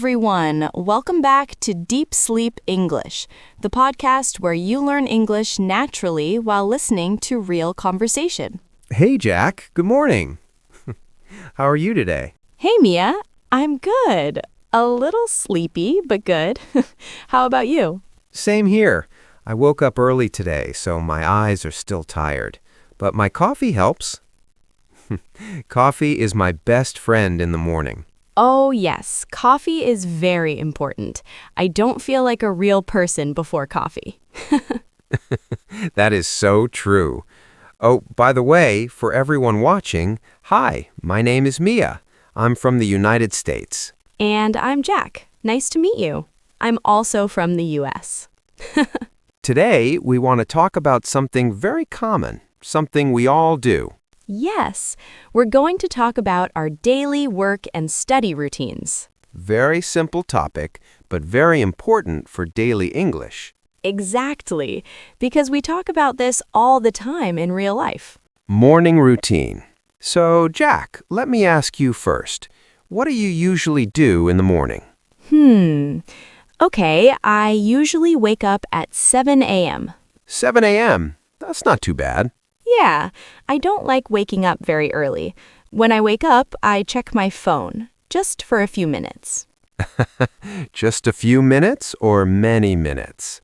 everyone. Welcome back to Deep Sleep English, the podcast where you learn English naturally while listening to real conversation. Hey, Jack. Good morning. How are you today? Hey, Mia. I'm good. A little sleepy, but good. How about you? Same here. I woke up early today, so my eyes are still tired. But my coffee helps. Coffee is my best friend in the morning. Oh, yes. Coffee is very important. I don't feel like a real person before coffee. That is so true. Oh, by the way, for everyone watching, hi, my name is Mia. I'm from the United States. And I'm Jack. Nice to meet you. I'm also from the U.S. Today, we want to talk about something very common, something we all do. Yes, we're going to talk about our daily work and study routines. Very simple topic, but very important for daily English. Exactly, because we talk about this all the time in real life. Morning routine. So, Jack, let me ask you first. What do you usually do in the morning? Okay, I usually wake up at 7 a.m. 7 a.m. That's not too bad. Yeah, I don't like waking up very early. When I wake up, I check my phone, just for a few minutes. Just a few minutes or many minutes?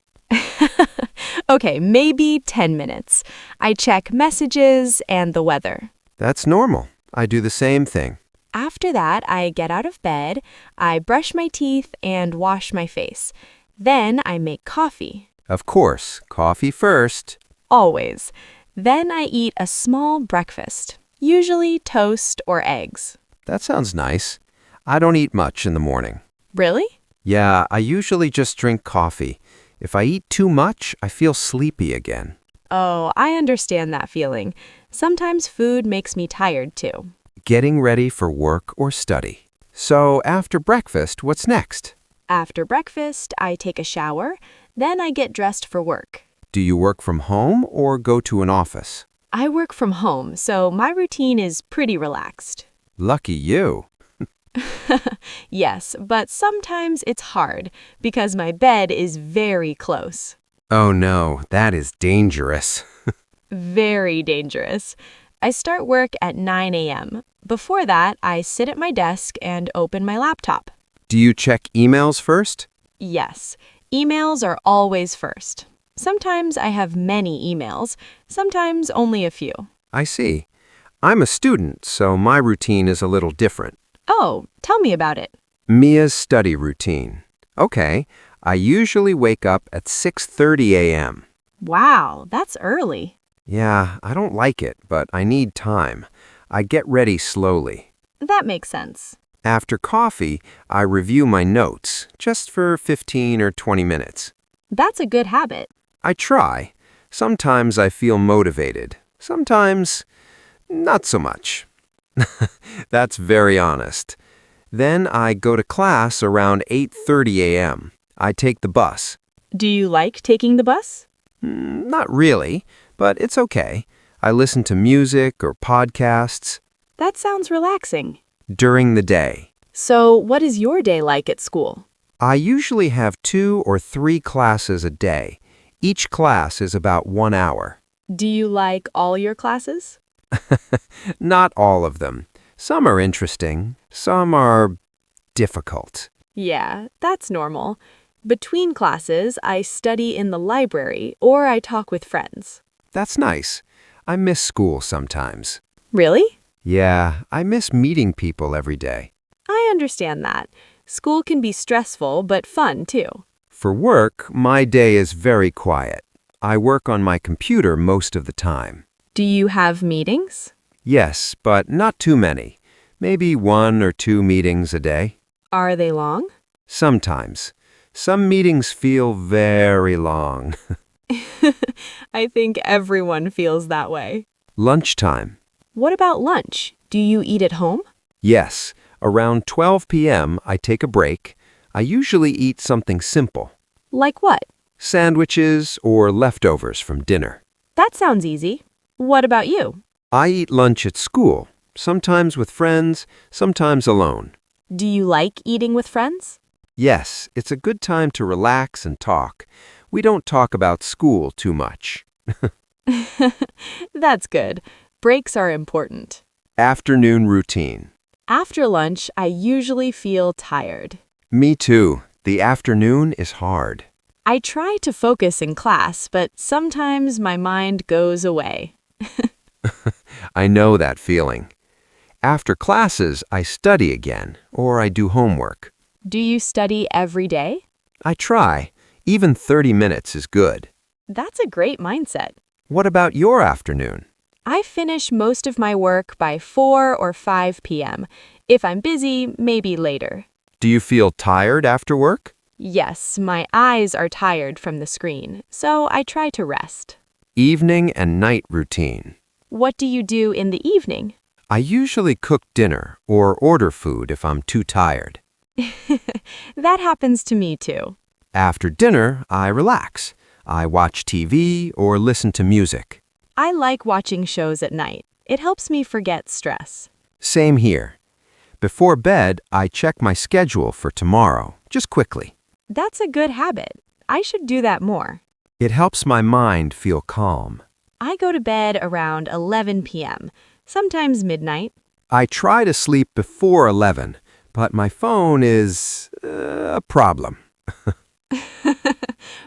Okay, maybe 10 minutes. I check messages and the weather. That's normal. I do the same thing. After that, I get out of bed, I brush my teeth and wash my face. Then I make coffee. Of course, coffee first. Always. Then I eat a small breakfast, usually toast or eggs. That sounds nice. I don't eat much in the morning. Really? Yeah, I usually just drink coffee. If I eat too much, I feel sleepy again. Oh, I understand that feeling. Sometimes food makes me tired too. Getting ready for work or study. So after breakfast, what's next? After breakfast, I take a shower, then I get dressed for work. Do you work from home or go to an office? I work from home, so my routine is pretty relaxed. Lucky you. Yes, but sometimes it's hard because my bed is very close. Oh no, that is dangerous. Very dangerous. I start work at 9 a.m. Before that, I sit at my desk and open my laptop. Do you check emails first? Yes, emails are always first. Sometimes I have many emails, sometimes only a few. I see. I'm a student, so my routine is a little different. Oh, tell me about it. Mia's study routine. Okay, I usually wake up at 6:30 a.m. Wow, that's early. Yeah, I don't like it, but I need time. I get ready slowly. That makes sense. After coffee, I review my notes, just for 15 or 20 minutes. That's a good habit. I try. Sometimes I feel motivated. Sometimes, not so much. That's very honest. Then I go to class around 8:30 a.m. I take the bus. Do you like taking the bus? Not really, but it's okay. I listen to music or podcasts That sounds relaxing. during the day. So, what is your day like at school? I usually have 2 or 3 classes a day. Each class is about 1 hour. Do you like all your classes? Not all of them. Some are interesting. Some are difficult. Yeah, that's normal. Between classes, I study in the library or I talk with friends. That's nice. I miss school sometimes. Really? Yeah, I miss meeting people every day. I understand that. School can be stressful, but fun too. For work, my day is very quiet. I work on my computer most of the time. Do you have meetings? Yes, but not too many. Maybe 1 or 2 meetings a day. Are they long? Sometimes. Some meetings feel very long. I think everyone feels that way. Lunchtime. What about lunch? Do you eat at home? Yes, around 12 p.m. I take a break. I usually eat something simple. Like what? Sandwiches or leftovers from dinner. That sounds easy. What about you? I eat lunch at school, sometimes with friends, sometimes alone. Do you like eating with friends? Yes, it's a good time to relax and talk. We don't talk about school too much. That's good. Breaks are important. Afternoon routine. After lunch, I usually feel tired. Me too. The afternoon is hard. I try to focus in class, but sometimes my mind goes away. I know that feeling. After classes, I study again, or I do homework. Do you study every day? I try. Even 30 minutes is good. That's a great mindset. What about your afternoon? I finish most of my work by 4 or 5 p.m. If I'm busy, maybe later. Do you feel tired after work? Yes, my eyes are tired from the screen, so I try to rest. Evening and night routine. What do you do in the evening? I usually cook dinner or order food if I'm too tired. That happens to me too. After dinner, I relax. I watch TV or listen to music. I like watching shows at night. It helps me forget stress. Same here. Before bed, I check my schedule for tomorrow, just quickly. That's a good habit. I should do that more. It helps my mind feel calm. I go to bed around 11 p.m., sometimes midnight. I try to sleep before 11, but my phone is a problem.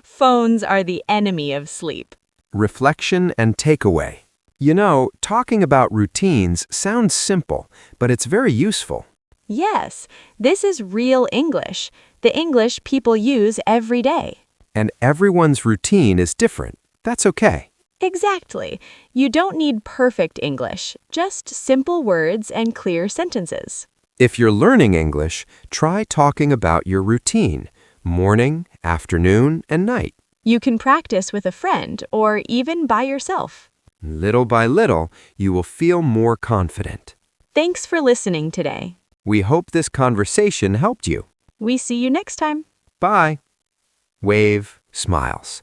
Phones are the enemy of sleep. Reflection and takeaway. You know, talking about routines sounds simple, but it's very useful. Yes, this is real English, the English people use every day. And everyone's routine is different. That's okay. Exactly. You don't need perfect English, just simple words and clear sentences. If you're learning English, try talking about your routine, morning, afternoon, and night. You can practice with a friend or even by yourself. Little by little, you will feel more confident. Thanks for listening today. We hope this conversation helped you. We see you next time. Bye. Wave smiles.